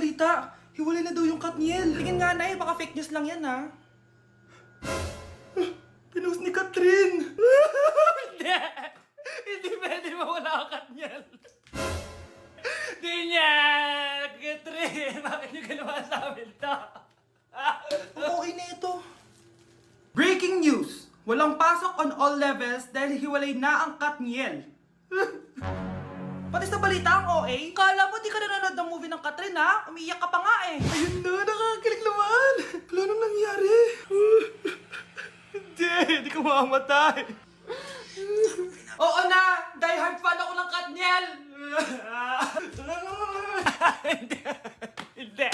balita. Hiwalay na daw yung Katniel. Tingin nga na baka fake news lang yan ha. Pinost ni Catherine. Hindi! Hindi pwede mawala ang Katniel. Hindi niya! Catherine! Bakit niyo ginawa sa amin to? Okay na ito. Breaking news! Walang pasok on all levels dahil hiwalay na ang Katniel. Pati sa balita ang OA, kala mo di ka nanonood ng movie ng Catherine ha? Umiiyak ka pa nga eh. Ayun na, nakakakilig naman. Wala nang nangyari. Hindi ka mamamatay. Oo na, die hard fan ako ng Katniel. Hindi! Hindi!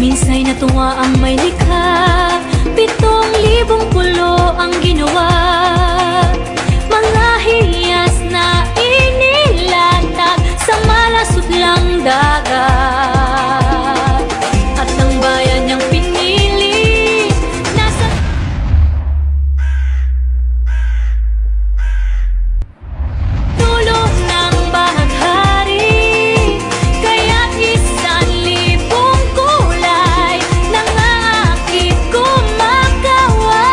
Minsa'y natuwa ang may likha, 7,000 pulo ang ginawa. Mga hiyas na inilatag sa malasutlang dagat. At ang bayan niyang pinili, nasa dulo ng bahaghari. Kaya't 1,000 kulay nangaakit kumakaway.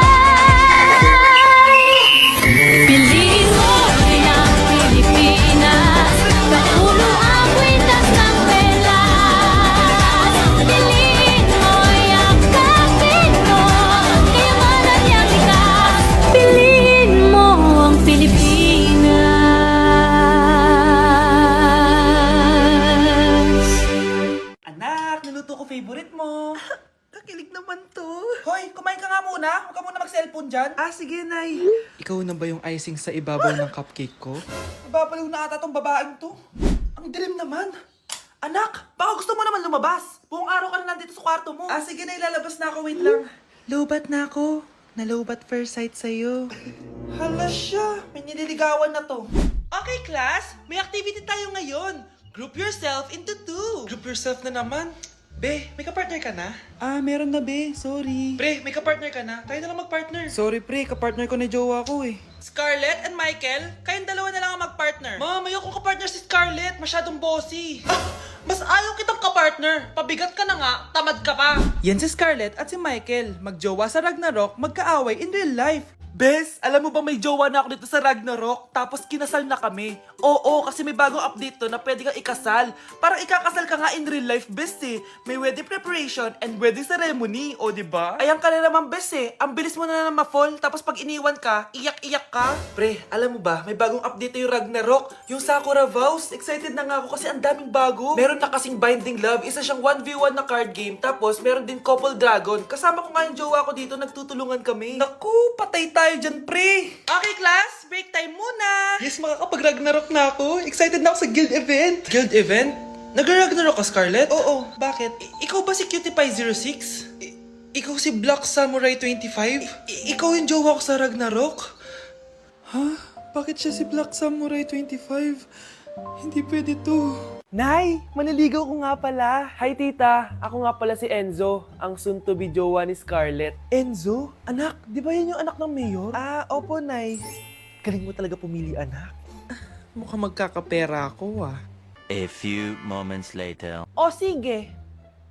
Piliin mo ang Pilipinas, kaulo ang kwintas ng pelas. Piliin mo, yakapin mo, iwanan niyang likas. Piliin mo ang Pilipinas. Anak, niluto ko favorite mo. Kakilig naman to. Hoy, kumain ka nga muna. Huwag ka muna mag-cellphone dyan. Ah, sige, Nay. Ikaw na ba yung icing sa ibabaw ng cupcake ko? Nababaliw na ata tong babaeng to. Ang dilim naman. Anak, baka gusto mo naman lumabas. Buong araw ka na nandito sa kwarto mo. Ah, sige na, ilalabas na ako. Wait lang. Lobat na ako. Nalobat first sight sa'yo. Hala siya. May nililigawan na to. Okay, class. May activity tayo ngayon. Group yourself into 2. Group yourself na naman. Be, may kapartner ka na? Ah, meron na, be. Sorry. Pre, may kapartner ka na? Tayo na lang magpartner. Sorry, pre. Kapartner ko na jowa ko eh. Scarlett and Michael, kayong dalawa na lang ang magpartner. Ma'am, ayoko kapartner si Scarlett. Masyadong bossy. Mas ayaw kitang kapartner. Pabigat ka na nga, tamad ka pa. Yan si Scarlett at si Michael. Magjowa sa Ragnarok, magkaaway in real life. Bes, alam mo ba may jowa na ako dito sa Ragnarok? Tapos kinasal na kami. Oo, kasi may bagong update to na pwede kang ikasal. Parang ikakasal ka nga in real life, bes eh. May wedding preparation and wedding ceremony, o diba? Ayan ka na naman, bes eh. Ang bilis mo na ma-fall, tapos pag iniwan ka, iyak-iyak ka. Pre, alam mo ba, may bagong update na yung Ragnarok. Yung Sakura Vows. Excited na nga ako kasi ang daming bago. Meron na kasing Binding Love, isa siyang 1v1 na card game. Tapos meron din Couple Dragon. Kasama ko nga yung jowa ko dito, nagtutulungan kami. Naku, patay tayo dyan, pre. Okay, class, break time muna. Yes, makakapag-Ragnarok na ako. Excited na ako sa guild event. Guild event? Nag-Ragnarok ka, Scarlett? Oo, bakit? Ikaw ba si Cutie Pie 06? Ikaw si Black Samurai 25? Ikaw yung jowa ko sa Ragnarok? Ha? Bakit siya si Black Samurai 25? Hindi pwede to. Nay, maniligaw ko nga pala. Hi tita, ako nga pala si Enzo, ang soon-to-be jowa ni Scarlett. Enzo? Anak, di ba yan yung anak ng mayor? Ah, opo Nay. Galing mo talaga pumili anak. Mukhang magkakapera ako ah. A few moments later. O sige,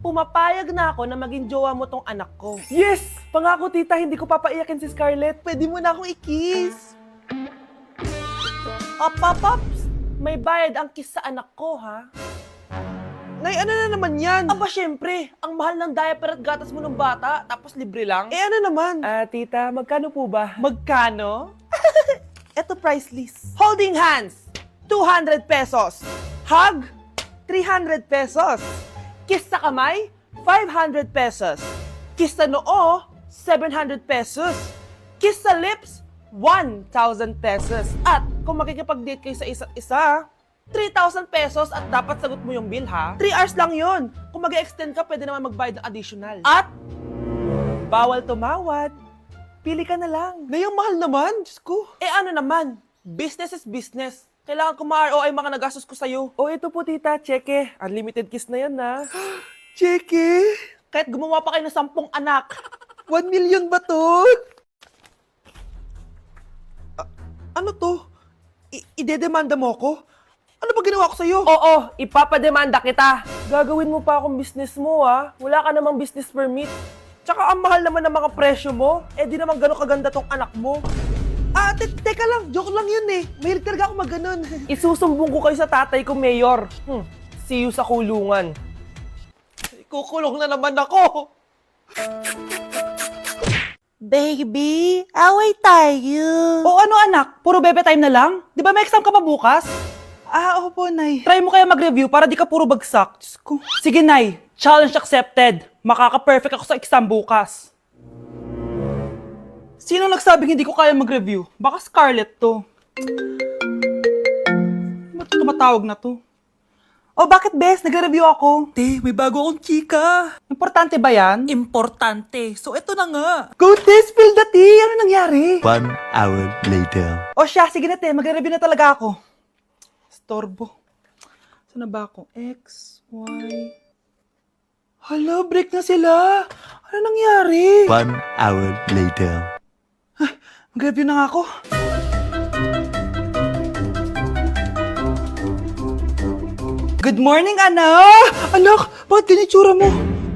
pumapayag na ako na maging jowa mo tong anak ko. Yes! Pangako tita, hindi ko papaiyakin si Scarlett. Pwede mo na akong i-kiss. Pops! May bayad ang kiss sa anak ko, ha? Nay, ano na naman yan? Aba, syempre, ang mahal ng diaper at gatas mo ng bata, tapos libre lang. Eh, ano naman? Ah, tita, magkano po ba? Magkano? Eto price list. Holding hands, 200 pesos. Hug, 300 pesos. Kiss sa kamay, 500 pesos. Kiss sa noo, 700 pesos. Kiss sa lips, 1,000 pesos. At kung makikipag-date kayo sa isa't isa, 3,000 pesos at dapat sagot mo yung bill, ha? 3 hours lang yon. Kung mag-extend ka, pwede naman magbayad ng additional. At bawal tumawad. Pili ka na lang. Nay, ang mahal naman. Diyos ko. Eh ano naman? Business is business. Kailangan ko ma-ROI mga nagastos ko sa'yo. O ito po tita, cheque. Unlimited kiss na yan na. Cheque? Kahit gumawa pa kayo ng 10 anak. 1 million ba to? Ano to? Idedemanda mo ko? Ano ba ginawa ko sa'yo? Oo, ipapademanda kita. Gagawin mo pa akong business mo, ha? Wala ka namang business permit. Tsaka ang mahal naman ng mga presyo mo. Eh di naman gano'ng kaganda tong anak mo. Teka lang. Joke lang yun eh. Mahilig talaga ako mag-ganon. Isusumbong ko kayo sa tatay ko, Mayor. See you sa kulungan. Kukulong na naman ako. Baby, away tayo. O ano anak? Puro bebe time na lang? Di ba may exam ka pa bukas? Opo, Nay. Try mo kaya mag-review para di ka puro bagsak. Diyos ko. Sige, Nay. Challenge accepted. Makaka-perfect ako sa exam bukas. Sino nagsabing hindi ko kaya mag-review? Baka Scarlett to. Ba't tumatawag na to? Oh, bakit, Bes? Nagre-review ako. Te, may bago akong chika. Importante ba yan? Importante. So, eto na nga. Go, Te! Spill the tea! Ano nangyari? 1 hour later. O siya, sige na, Te. Magre-review na talaga ako. Storbo. Saan na ba ako? X, Y... Hala, break na sila. Ano nangyari? 1 hour later. Mag-review na nga ako. Good morning, anak! Anak, bakit ganyan itsura mo?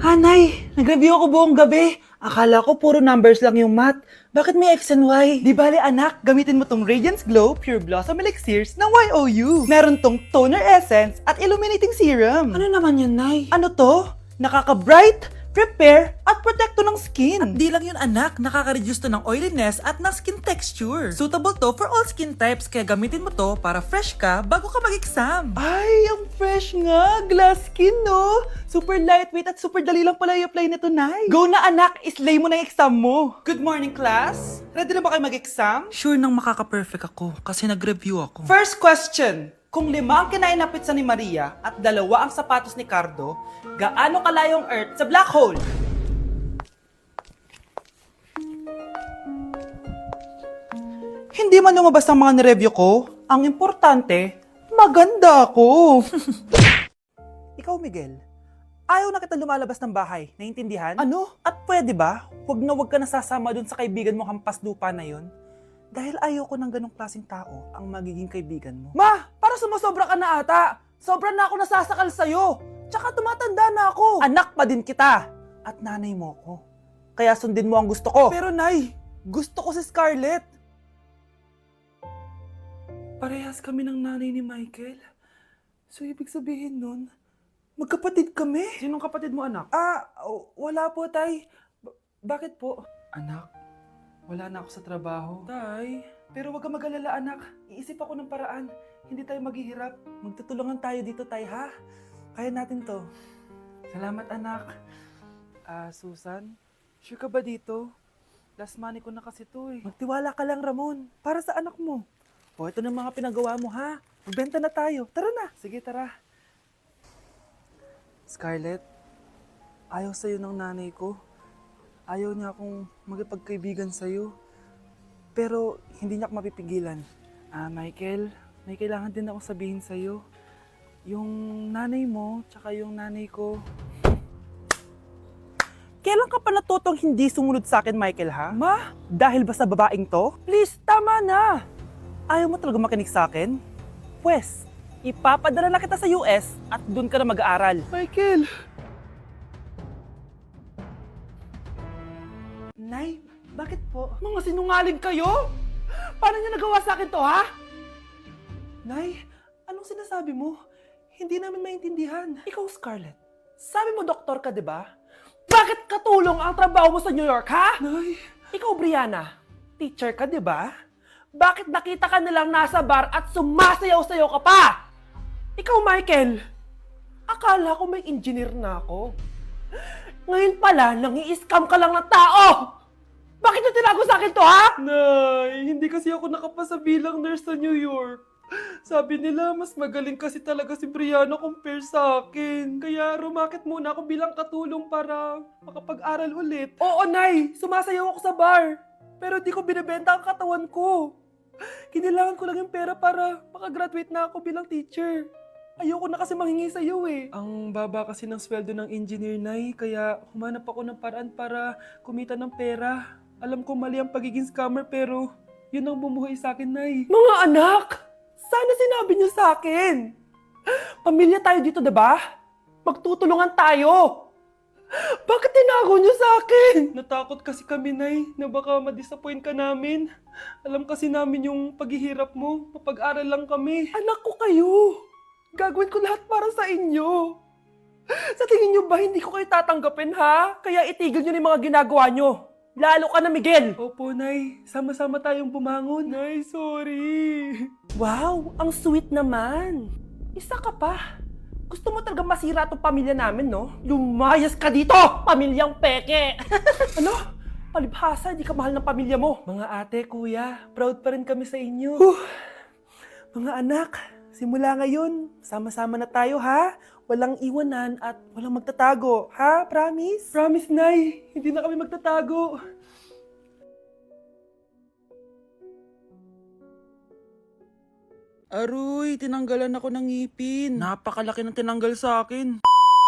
Hanay, nag-review ako buong gabi. Akala ko puro numbers lang yung math. Bakit may X and Y? Di bale, anak, gamitin mo tong Radiance Glow Pure Blossom Elixirs ng YOU. Meron tong toner essence at illuminating serum. Ano naman yun, Nay? Ano to? Nakaka-bright, repair, at protekto ng skin. At di lang yun anak, nakaka-reduce to ng oiliness at ng skin texture. Suitable to for all skin types, kaya gamitin mo to para fresh ka bago ka mag-exam. Ay, ang fresh nga. Glass skin, no? Super lightweight at super dali lang pala i-apply nito, Nay. Go na, anak. Islay mo na yung exam mo. Good morning, class. Ready na ba kayo mag-exam? Sure nang makaka-perfect ako kasi nag-review ako. First question. Kung 5 ang kinain na pizza ni Maria at 2 ang sapatos ni Cardo, gaano kalayo ang Earth sa black hole? Hindi man lumabas ang mga nireview ko. Ang importante, maganda ako. Ikaw, Miguel, ayaw na kita lumalabas ng bahay. Naintindihan? Ano? At pwede ba? Huwag ka nasasama dun sa kaibigan mo hampas lupa na yon. Dahil ayaw ko ng ganong klaseng tao ang magiging kaibigan mo. Ma! Para sumasobra ka na ata! Sobra na ako nasasakal sa'yo! Tsaka tumatanda na ako! Anak pa din kita! At nanay mo ko. Kaya sundin mo ang gusto ko. Pero Nay, gusto ko si Scarlett. Parehas kami ng nanay ni Michael. So ibig sabihin nun, magkapatid kami? Sinong kapatid mo, anak? Wala po, Tay. Bakit po? Anak, wala na ako sa trabaho. Tay, pero wag ka mag-alala, anak. Iisip ako ng paraan. Hindi tayo maghihirap. Magtutulungan tayo dito, Tay, ha? Kaya natin to. Salamat, anak. Susan, sure ka ba dito? Last money ko na kasi to eh. Magtiwala ka lang, Ramon. Para sa anak mo. O, ito na mga pinagawa mo, ha? Magbenta na tayo. Tara na. Sige, tara. Scarlett, ayaw sa'yo ng nanay ko. Ayaw niya akong magpagkaibigan sa'yo. Pero hindi niya ako mapipigilan. Michael, may kailangan din ako sabihin sa'yo. Yung nanay mo, tsaka yung nanay ko. Kailan ka pa natutong hindi sumunod sa akin, Michael, ha? Ma, dahil ba sa babaeng to? Please, tama na! Ayaw mo talaga makinig sa akin? Pwes, ipapadala na kita sa US at doon ka na mag-aaral. Michael! Nay, bakit po? Mga sinungaling kayo? Paano niyo nagawa sa akin to, ha? Nay, anong sinasabi mo? Hindi namin maintindihan. Ikaw, Scarlett, sabi mo doktor ka, di ba? Bakit katulong ang trabaho mo sa New York, ha? Nay. Ikaw, Brianna, teacher ka, di ba? Bakit nakita ka nilang nasa bar at sumasayaw-sayaw ka pa? Ikaw, Michael, akala ko may engineer na ako. Ngayon pala, nangi-scam ka lang ng tao! Bakit yung tinago sa akin to, ha? Nay, hindi kasi ako nakapasa bilang nurse sa New York. Sabi nila, mas magaling kasi talaga si Brianna compare sa akin. Kaya rumakit muna ako bilang katulong para makapag-aral ulit. Oo, Nay! Sumasayaw ako sa bar. Pero di ko binibenta ang katawan ko. Kinilangan ko lang yung pera para makagraduate na ako bilang teacher. Ayoko na kasi manghingi sa'yo eh. Ang baba kasi ng sweldo ng engineer, Nay, kaya humanap ako ng paraan para kumita ng pera. Alam ko mali ang pagiging scammer pero yun ang bumuhay sa akin, Nay. Mga anak! Sana sinabi niyo sa akin! Pamilya tayo dito, diba? Magtutulungan tayo! Bakit tinago niyo sa akin? Natakot kasi kami, Nay, na baka ma-disappoint ka namin. Alam kasi namin yung paghihirap mo. Mapag-aral lang kami. Anak ko kayo! Gagawin ko lahat para sa inyo. Sa tingin niyo ba hindi ko kayo tatanggapin, ha? Kaya itigil niyo na yung mga ginagawa niyo. Lalo ka na, Miguel. Opo, Nay. Sama-sama tayong bumangon. Nay, sorry. Wow, ang sweet naman. Isa ka pa. Gusto mo talaga masira itong pamilya namin, no? Lumayas ka dito, pamilyang peke. Ano? Palibhasa, di ka mahal ng pamilya mo. Mga ate, kuya, proud pa rin kami sa inyo. Mga anak, simula ngayon, sama-sama na tayo, ha? Walang iwanan at walang magtatago, ha? Promise? Promise, Nay. Hindi na kami magtatago. Aroy, tinanggalan ako ng ngipin. Napakalaki ng tinanggal sa akin.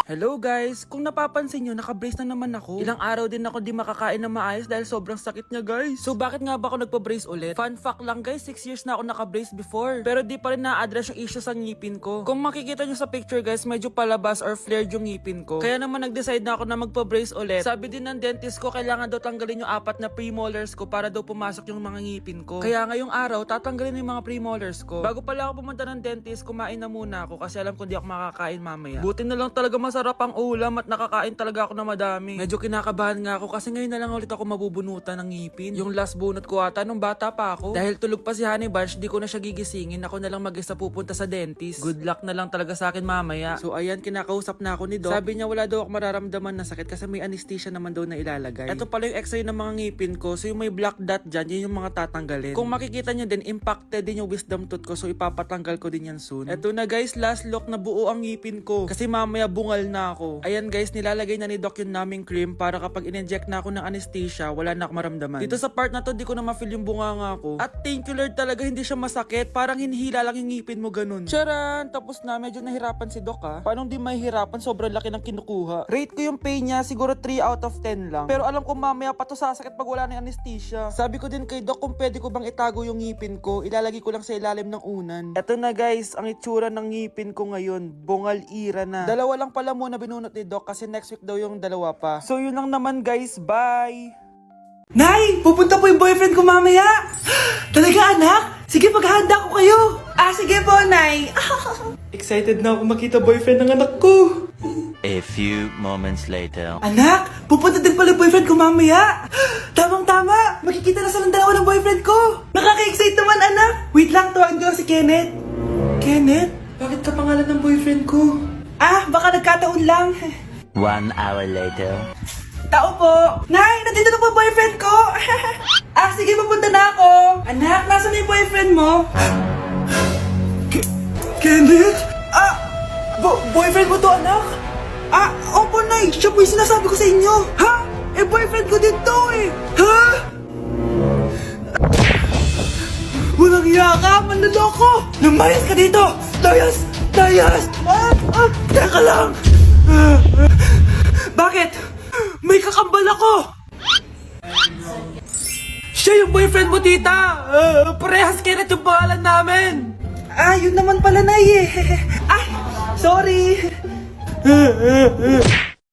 Hello guys! Kung napapansin nyo, naka-brace na naman ako. Ilang araw din ako di makakain na maayos dahil sobrang sakit niya guys. So bakit nga ba ako nagpa-brace ulit? Fun fact lang guys, 6 years na ako naka-brace before. Pero di pa rin na-address yung issue sa ngipin ko. Kung makikita nyo sa picture guys, medyo palabas or flared yung ngipin ko. Kaya naman nag-decide na ako na magpa-brace ulit. Sabi din ng dentist ko, kailangan daw tanggalin yung 4 na premolars ko para daw pumasok yung mga ngipin ko. Kaya ngayong araw, tatanggalin yung mga premolars ko. Bago pala ako pumunta ng dentist, kumain na muna ako kasi alam ko di ako makakain mamaya. Buti na lang talaga masarap ang ulam at nakakain talaga ako na madami. Medyo kinakabahan nga ako kasi ngayon na lang ulit ako mabubunutan ng ngipin. Yung last bunot ko ata nung bata pa ako. Dahil tulog pa si Honey Bunch, di ko na siya gigisingin. Ako na lang mag-isa pupunta sa dentist. Good luck na lang talaga sa akin mamaya. So ayan, kinakausap na ako ni Doc. Sabi niya wala daw ako mararamdaman na sakit kasi may anesthesia naman daw na ilalagay. Ito pala yung x-ray ng mga ngipin ko. So yung may black dot dyan, yun yung mga tatanggalin. Kung makikita nyo din, impacted din yung wisdom tooth ko. So ipapatanggal ko din yan soon. Ito na guys, last look na buo ang ngipin ko. Kasi mamaya bungal na ako. Ayan guys, nilalagay na ni Doc yung naming cream para kapag in-inject na ako ng anesthesia, wala na ako maramdaman. Dito sa part na to, di ko na ma-feel yung bunganga ko. At thank you Lord talaga, hindi siya masakit. Parang hinihila lang yung ngipin mo ganun. Charan! Tapos na, medyo nahirapan si Doc ha. Paano di mahihirapan? Sobrang laki ng kinukuha. Rate ko yung pain niya, siguro 3 out of 10 lang. Pero alam ko mamaya pa to sasakit pag wala na yung anesthesia. Sabi ko din kay Doc kung pwede ko bang itago yung ngipin ko, ilalagay ko lang sa ilalim ng unan. Eto na guys, ang itsura ng ngipin ko ngayon. Bungal ira na. Dalawa lang pala muna binunot ni Doc kasi next week daw yung dalawa pa. So yun lang naman guys, bye! Nay! Pupunta po yung boyfriend ko mamaya! Talaga anak? Sige, paghahanda ko kayo! Sige po, Nay! Excited na ako makita boyfriend ng anak ko! A few moments later. Anak! Pupunta din pala yung boyfriend ko mamaya! Tamang-tama! Makikita na silang dalawa ng boyfriend ko! Nakaka-excite naman, anak! Wait lang, tawagin ko lang si Kenneth. Kenneth? Bakit ka pangalan ng boyfriend ko? Baka nagkataon lang. 1 hour later. Tao po! Nay! Nandito na po yung boyfriend ko! Sige, pupunta na ako! Anak, nasa na yung boyfriend mo? Kenneth? Boyfriend mo to, anak? Opo, Nay! Siya po yung sinasabi ko sa inyo! Ha? Boyfriend ko din to eh! Ha? Walang hiya ka! Manloloko! Lumayas ka dito! Layas! Layas! Teka lang! Bakit? May kakambal ako! Siya yung boyfriend mo, tita! Parehas Kenneth yung pangalan namin! Yun naman pala, Nay eh! Sorry!